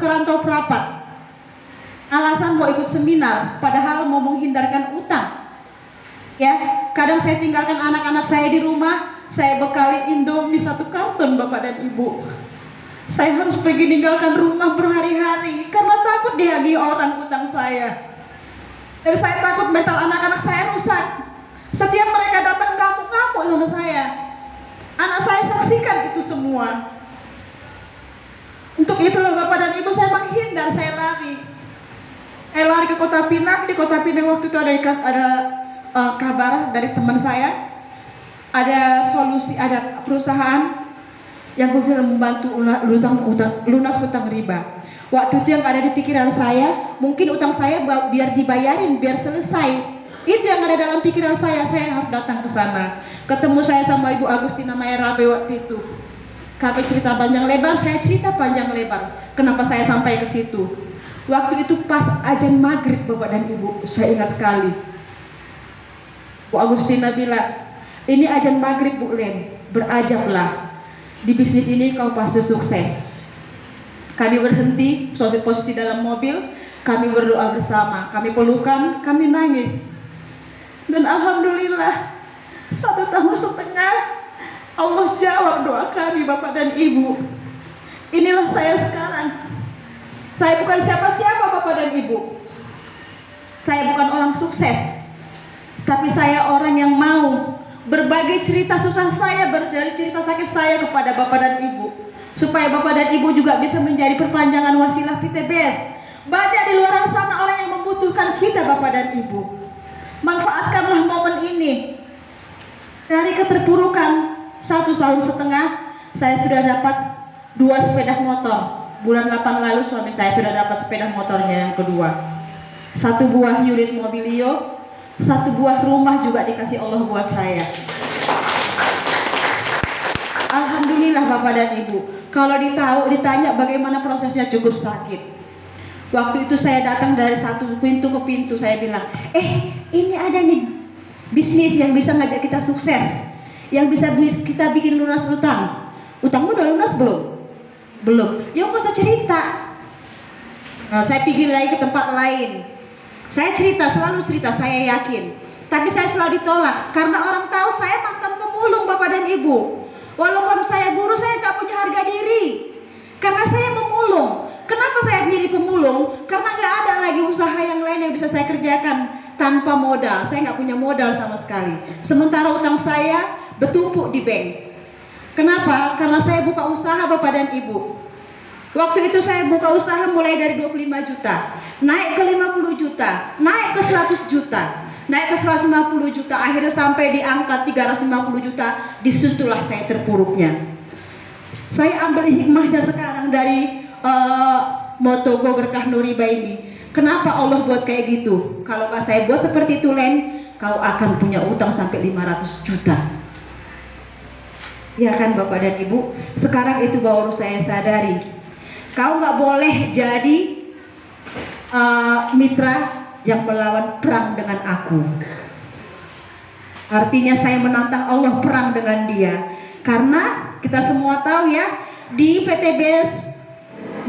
rantau perapat. Alasan mau ikut seminar, padahal mau menghindarkan utang. Ya, kadang saya tinggalkan anak-anak saya di rumah, saya bekali Indomie 1 karton Bapak dan Ibu. Saya harus pergi ninggalkan rumah berhari-hari karena takut dihagi orang utang saya. Dan saya takut mental anak-anak saya rusak. Setiap mereka datang ngamuk-ngamuk sama saya. Anak saya saksikan itu semua. Untuk itulah Bapak dan Ibu, saya menghindar, saya lari. Saya lari ke Kota Pinang. Di Kota Pinang waktu itu ada kabar dari teman saya, ada solusi, ada perusahaan yang bisa membantu lunas utang riba. Waktu itu yang ada di pikiran saya, mungkin utang saya biar dibayarin, biar selesai. Itu yang ada dalam pikiran saya harus datang ke sana. Ketemu saya sama Ibu Agustina Mayarabe waktu itu. Kami cerita panjang lebar, saya cerita panjang lebar. Kenapa saya sampai ke situ? Waktu itu pas azan maghrib Bapak dan Ibu, saya ingat sekali. Bu Agustina bilang, ini azan maghrib Bu Len, berajablah. Di bisnis ini kau pasti sukses. Kami berhenti, posisi dalam mobil, kami berdoa bersama, kami pelukan, kami nangis. Dan alhamdulillah, 1,5 tahun Allah jawab doa kami Bapak dan Ibu. Inilah saya sekarang. Saya bukan siapa-siapa Bapak dan Ibu. Saya bukan orang sukses. Tapi saya orang yang mau berbagi cerita susah saya, dari cerita sakit saya kepada Bapak dan Ibu, supaya Bapak dan Ibu juga bisa menjadi perpanjangan wasilah PTBS. Banyak di luar sana orang yang membutuhkan kita Bapak dan Ibu. Manfaatkanlah momen ini. Dari keterpurukan 1,5 tahun, saya sudah dapat 2 sepeda motor. Bulan 8 lalu suami saya sudah dapat sepeda motornya yang kedua. 1 buah unit mobilio, 1 buah rumah juga dikasih Allah buat saya. Alhamdulillah Bapak dan Ibu. Kalau ditanya bagaimana prosesnya, cukup sakit. Waktu itu saya datang dari satu pintu ke pintu, saya bilang, ini ada nih bisnis yang bisa ngajak kita sukses, yang bisa kita bikin lunas utang. Utangmu udah lunas belum? Belum. Ya nggak usah cerita. Nah, saya pergi lagi ke tempat lain. Saya cerita, selalu cerita, saya yakin. Tapi saya selalu ditolak karena orang tahu saya mantan pemulung Bapak dan Ibu. Walaupun saya guru, saya nggak punya harga diri karena saya pemulung. Kenapa saya menjadi pemulung? Karena nggak ada lagi usaha yang lain yang bisa saya kerjakan tanpa modal. Saya nggak punya modal sama sekali. Sementara utang saya bertumpuk di bank. Kenapa? Karena saya buka usaha Bapak dan Ibu. Waktu itu saya buka usaha mulai dari 25 juta, naik ke 50 juta, naik ke 100 juta, naik ke 150 juta, akhirnya sampai di angka 350 juta, disitulah saya terpuruknya. Saya ambil hikmahnya sekarang dari moto Go Berkah Nuriba ini. Kenapa Allah buat kayak gitu? Kalau nggak saya buat seperti itu Len, kau akan punya utang sampai 500 juta. Ya kan Bapak dan Ibu? Sekarang itu baru saya sadari. Kau nggak boleh jadi mitra yang melawan perang dengan aku. Artinya saya menantang Allah perang dengan dia. Karena kita semua tahu ya, di PTBS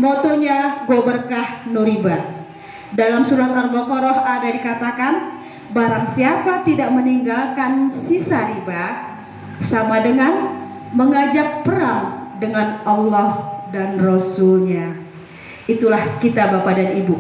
motonya Go Berkah Nuriba. Dalam surat Al-Baqarah ada dikatakan, barang siapa tidak meninggalkan sisa riba, sama dengan mengajak perang dengan Allah dan Rasulnya. Itulah kita Bapak dan Ibu.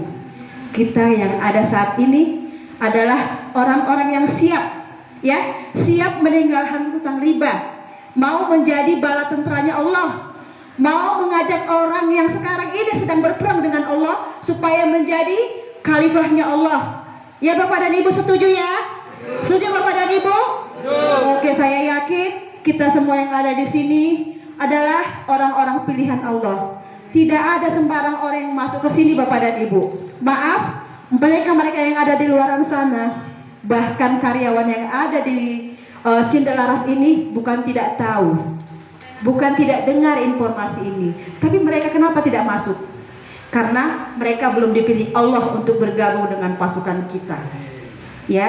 Kita yang ada saat ini adalah orang-orang yang siap, ya, siap meninggalkan hutang riba, mau menjadi bala tenteranya Allah, mau mengajak orang yang sekarang ini sedang berperang dengan Allah supaya menjadi khalifahnya Allah. Ya Bapak dan Ibu setuju ya? Setuju Bapak dan Ibu? Oke, saya yakin kita semua yang ada di sini adalah orang-orang pilihan Allah. Tidak ada sembarang orang yang masuk ke sini Bapak dan Ibu. Maaf, mereka yang ada di luar sana, bahkan karyawan yang ada di Cindelaras ini bukan tidak tahu, bukan tidak dengar informasi ini, tapi mereka kenapa tidak masuk? Karena mereka belum dipilih Allah untuk bergabung dengan pasukan kita. Ya,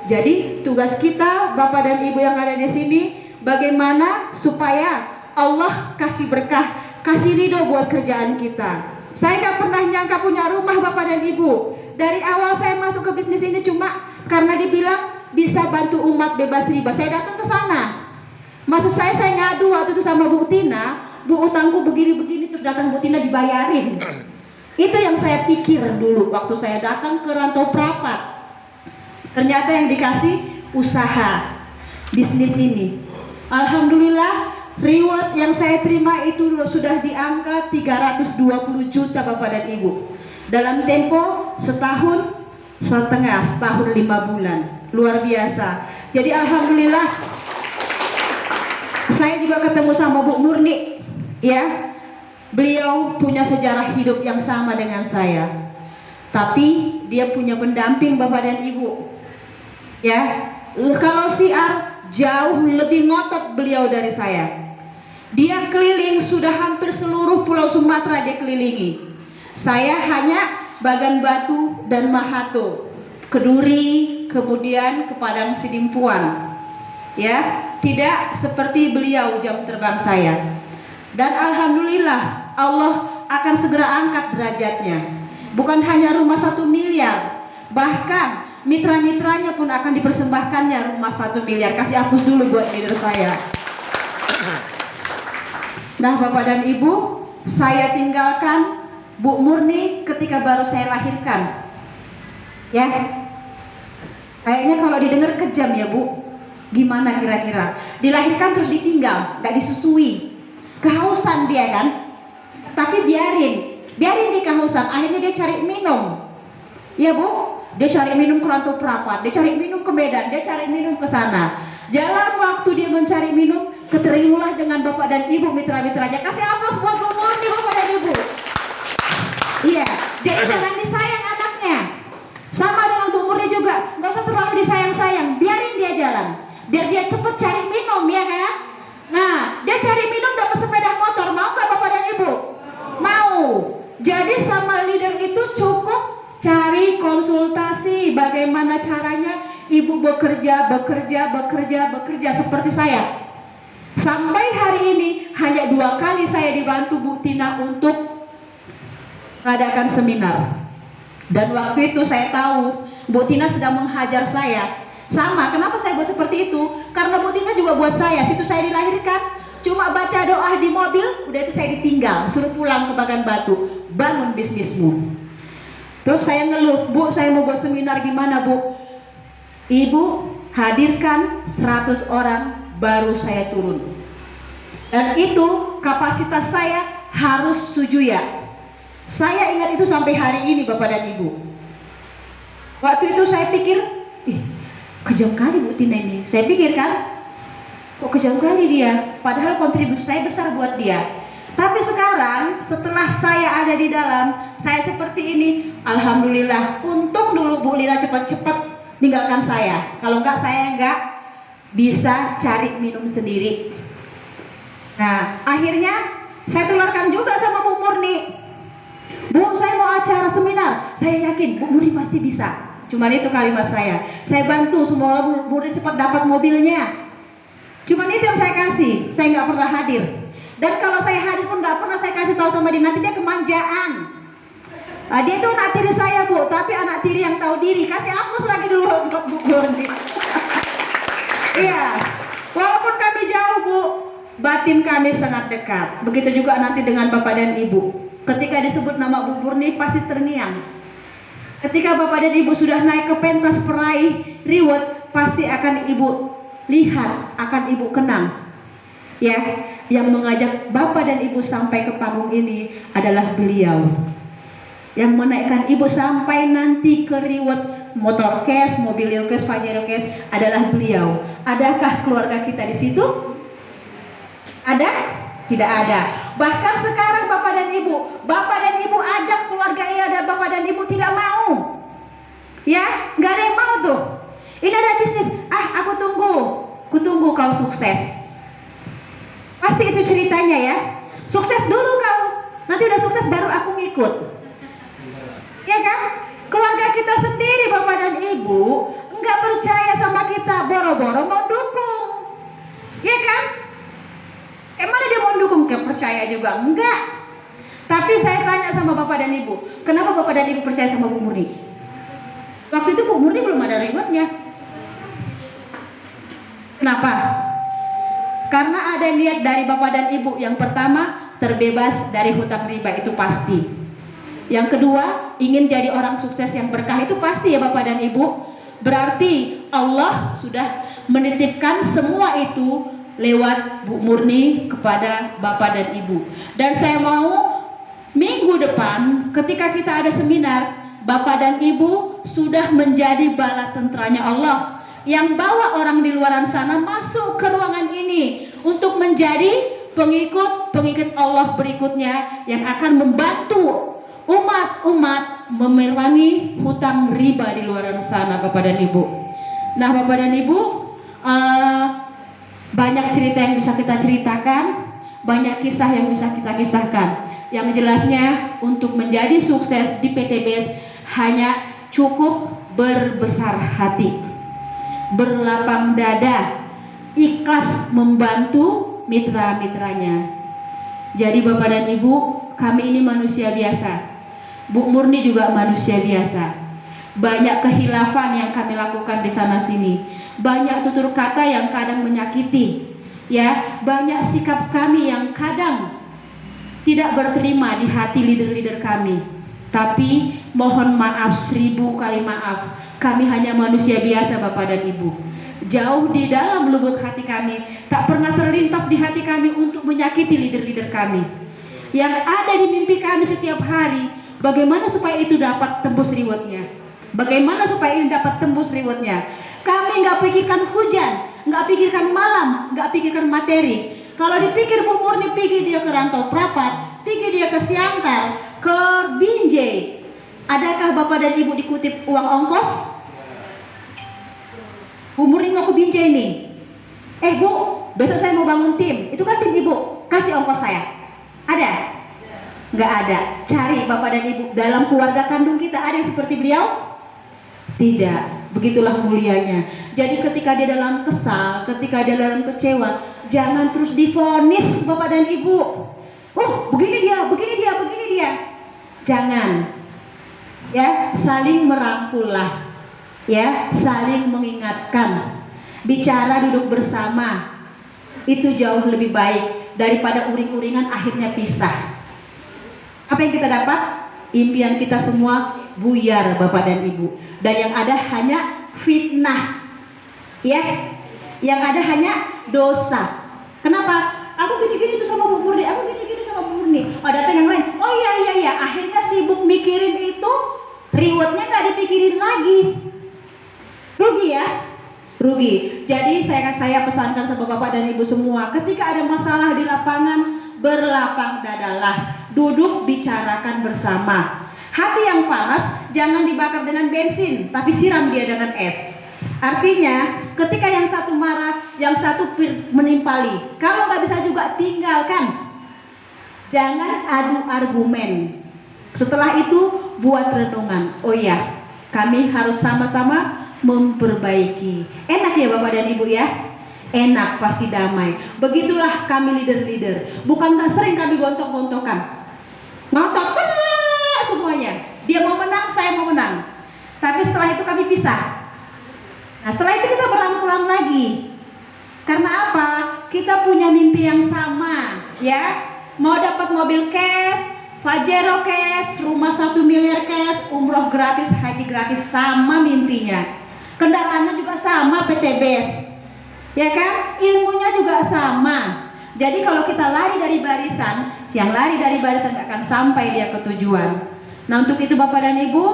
jadi tugas kita Bapak dan Ibu yang ada di sini, bagaimana supaya Allah kasih berkah, kasih ridho buat kerjaan kita. Saya nggak pernah nyangka punya rumah Bapak dan Ibu. Dari awal saya masuk ke bisnis ini cuma karena dibilang bisa bantu umat bebas riba. Saya datang ke sana. Maksud saya ngadu waktu itu sama Bu Tina, Bu utangku begini-begini, terus datang Bu Tina dibayarin. Itu yang saya pikir dulu waktu saya datang ke Rantau Prapat. Ternyata yang dikasih usaha bisnis ini. Alhamdulillah, reward yang saya terima itu sudah di angka 320 juta Bapak dan Ibu. Dalam tempo setahun setengah, setahun 5 bulan. Luar biasa. Jadi alhamdulillah, saya juga ketemu sama Bu Murni, ya. Beliau punya sejarah hidup yang sama dengan saya. Tapi dia punya pendamping Bapak dan Ibu. Ya, kalau siar jauh lebih ngotot beliau dari saya. Dia keliling sudah hampir seluruh Pulau Sumatera dia kelilingi. Saya hanya Bagan Batu dan Mahato, Keduri, kemudian ke Padang Sidimpuan. Ya, tidak seperti beliau jam terbang saya. Dan alhamdulillah Allah akan segera angkat derajatnya. Bukan hanya rumah 1 miliar, bahkan mitra-mitranya pun akan dipersembahkannya rumah 1 miliar. Kasih hapus dulu buat leader saya. Nah Bapak dan Ibu, saya tinggalkan Bu Murni ketika baru saya lahirkan. Ya, kayaknya kalau didengar kejam ya Bu. Gimana kira-kira? Dilahirkan terus ditinggal, gak disusui. Kehausan dia kan? Tapi biarin dia kehausan. Akhirnya dia cari minum. Ya Bu, dia cari minum ke Rantau Prapat, dia cari minum ke Medan, dia cari minum ke sana. Jalan waktu dia mencari minum, keterimulah dengan Bapak dan Ibu mitra-mitranya. Kasih aplaus buat Bu Murni Bapak dan Ibu. Iya, jadi jangan disayang anaknya. Sama dengan Bu Murni juga, nggak usah terlalu disayang-sayang, biarin dia jalan, biar dia cepet cari minum, ya kan? Nah, dia cari minum dapat sepeda motor, mau nggak Bapak dan Ibu? Mau. Jadi sama leader itu cukup cari konsultasi bagaimana caranya ibu bekerja seperti saya. Sampai hari ini hanya 2 kali saya dibantu Bu Tina untuk mengadakan seminar. Dan waktu itu saya tahu Bu Tina sedang menghajar saya. Sama, kenapa saya buat seperti itu? Karena Bu Tina juga buat saya. Situ saya dilahirkan, cuma baca doa di mobil, udah itu saya ditinggal, suruh pulang ke Bagan Batu, bangun bisnismu. Terus saya ngeluh, Bu, saya mau buat seminar gimana Bu? Ibu hadirkan 100 orang baru saya turun. Dan itu kapasitas saya harus sujuya. Saya ingat itu sampai hari ini Bapak dan Ibu. Waktu itu saya pikir, kejam kali Bu Tina ini. Saya pikir kan, kok kejam kali dia? Padahal kontribusi saya besar buat dia. Tapi sekarang setelah saya ada di dalam, saya seperti ini, alhamdulillah. Untung dulu Bu Lina cepat-cepat tinggalkan saya. Kalau enggak saya enggak bisa cari minum sendiri. Nah, akhirnya saya tularkan juga sama Bu Murni. Bu, saya mau acara seminar. Saya yakin Bu Murni pasti bisa. Cuman itu kalimat saya. Saya bantu semua Bu Murni cepat dapat mobilnya. Cuman itu yang saya kasih. Saya nggak pernah hadir. Dan kalau saya hadir pun nggak pernah saya kasih tahu sama dia. Nanti dia kemanjaan. Nah, dia itu anak tiri saya Bu, tapi anak tiri yang tahu diri. Kasih aplaus lagi dulu untuk Bu Murni. Iya. Walaupun kami jauh Bu, batin kami sangat dekat. Begitu juga nanti dengan Bapak dan Ibu. Ketika disebut nama Bu Murni pasti terngiang. Ketika Bapak dan Ibu sudah naik ke pentas peraih reward, pasti akan Ibu lihat, akan Ibu kenang. Ya, yang mengajak Bapak dan Ibu sampai ke panggung ini adalah beliau. Yang menaikkan Ibu sampai nanti ke reward motor cash, mobil cash, Pajero cash adalah beliau. Adakah keluarga kita di situ? Ada? Tidak ada. Bahkan sekarang Bapak dan Ibu ajak keluarga ia dan Bapak dan Ibu tidak mau. Ya, nggak ada yang mau tuh. Ini ada bisnis. Aku tunggu kau sukses. Pasti itu ceritanya ya. Sukses dulu kau. Nanti udah sukses baru aku ngikut. Ya kan? Keluarga kita sendiri Bapak dan Ibu nggak percaya sama kita, boro-boro mau dukung. Ya kan? Mana dia mau dukung? Percaya juga enggak. Tapi saya tanya sama Bapak dan Ibu, kenapa Bapak dan Ibu percaya sama Bu Murni? Waktu itu Bu Murni belum ada ribetnya. Kenapa? Karena ada niat dari Bapak dan Ibu. Yang pertama, terbebas dari hutang riba, itu pasti. Yang kedua, ingin jadi orang sukses yang berkah, itu pasti ya Bapak dan Ibu. Berarti Allah sudah menitipkan semua itu lewat Bu Murni kepada Bapak dan Ibu. Dan saya mau minggu depan ketika kita ada seminar, Bapak dan Ibu sudah menjadi bala tenteranya Allah yang bawa orang di luar sana masuk ke ruangan ini untuk menjadi pengikut Allah berikutnya yang akan membantu umat-umat memerangi hutang riba di luar sana, Bapak dan Ibu. Nah, Bapak dan Ibu, banyak cerita yang bisa kita ceritakan, banyak kisah yang bisa kita kisahkan. Yang jelasnya untuk menjadi sukses di PTBS hanya cukup berbesar hati, berlapang dada, ikhlas membantu mitra-mitranya. Jadi Bapak dan Ibu, kami ini manusia biasa. Bu Murni juga manusia biasa. Banyak kehilafan yang kami lakukan di sana sini. Banyak tutur kata yang kadang menyakiti. Ya, banyak sikap kami yang kadang tidak berterima di hati leader-leader kami. Tapi mohon maaf 1000 kali maaf. Kami hanya manusia biasa Bapak dan Ibu. Jauh di dalam lubuk hati kami, tak pernah terlintas di hati kami untuk menyakiti leader-leader kami. Yang ada di mimpi kami setiap hari, bagaimana supaya itu dapat tembus rewardnya? Bagaimana supaya ini dapat tembus rewardnya? Kami nggak pikirkan hujan, nggak pikirkan malam, nggak pikirkan materi. Kalau dipikir Bu Murni, pergi dia ke Rantau Prapat, pergi dia ke Siantar, ke Binjai. Adakah Bapak dan Ibu dikutip uang ongkos? Bu Murni mau ke Binjai nih. Bu, besok saya mau bangun tim. Itu kan tim Ibu, kasih ongkos saya. Ada? Nggak ada. Cari Bapak dan Ibu, dalam keluarga kandung kita ada yang seperti beliau? Tidak. Begitulah mulianya. Jadi ketika dia dalam kesal, ketika dia dalam kecewa, jangan terus divonis Bapak dan Ibu. Oh, begini dia. Jangan. Ya, saling merangkul lah. Ya, saling mengingatkan. Bicara, duduk bersama. Itu jauh lebih baik daripada uring-uringan akhirnya pisah. Apa yang kita dapat? Impian kita semua buyar Bapak dan Ibu. Dan yang ada hanya fitnah. Ya. Yang ada hanya dosa. Kenapa? Aku gini-gini tuh sama Bu Murni, aku gini-gini sama Bu Murni. Oh, datang yang lain. Oh iya. Akhirnya sibuk mikirin itu, rewardnya nggak dipikirin lagi. Rugi ya? Rugi. Jadi saya pesankan sama Bapak dan Ibu semua, ketika ada masalah di lapangan, berlapang dadalah, duduk bicarakan bersama. Hati yang panas jangan dibakar dengan bensin, tapi siram dia dengan es. Artinya ketika yang satu marah, yang satu menimpali, kalau nggak bisa juga tinggalkan. Jangan adu argumen. Setelah itu buat renungan. Oh iya, kami harus sama-sama memperbaiki. Enak ya Bapak dan Ibu ya? Enak, pasti damai. Begitulah kami leader-leader. Bukan tak sering kami gontok-gontokan, ngotot semuanya. Dia mau menang, saya mau menang. Tapi setelah itu kami pisah. Nah, setelah itu kita berangkulan lagi. Karena apa? Kita punya mimpi yang sama, ya. Mau dapat mobil cash, Pajero cash, rumah 1 miliar cash, umroh gratis, haji gratis, sama mimpinya. Kendaraannya juga sama, PTBS. Ya kan? Ilmunya juga sama. Jadi kalau kita lari dari barisan, yang lari dari barisan gak akan sampai dia ke tujuan. Nah, untuk itu Bapak dan Ibu,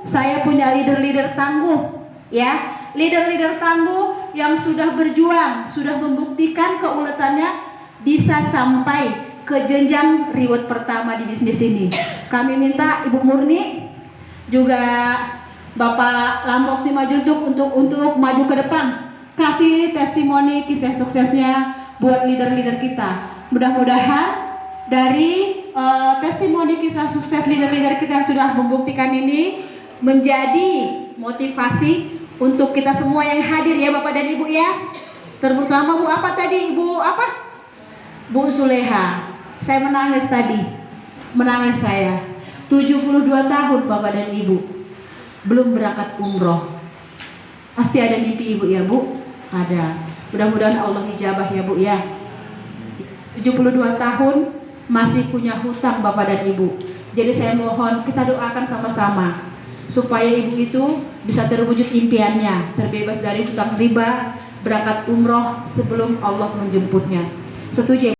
saya punya leader-leader tangguh, ya. Leader-leader tangguh yang sudah berjuang, sudah membuktikan keuletannya bisa sampai ke jenjang reward pertama di bisnis ini. Kami minta Ibu Murni, juga Bapak Lambok Simajuntuk untuk maju ke depan, kasih testimoni kisah suksesnya buat leader-leader kita. Mudah-mudahan dari testimoni kisah sukses leader-leader kita yang sudah membuktikan ini menjadi motivasi untuk kita semua yang hadir ya Bapak dan Ibu ya. Terutama Bu apa tadi? Bu apa? Bu Suleha. Saya menangis tadi. menangis saya. 72 tahun Bapak dan Ibu belum berangkat umroh. Pasti ada mimpi Ibu ya Bu? Ada. Mudah-mudahan Allah ijabah ya Bu ya. 72 tahun masih punya hutang Bapak dan Ibu. Jadi saya mohon kita doakan sama-sama supaya ibu itu bisa terwujud impiannya, terbebas dari hutang riba, berangkat umroh sebelum Allah menjemputnya. Setuju?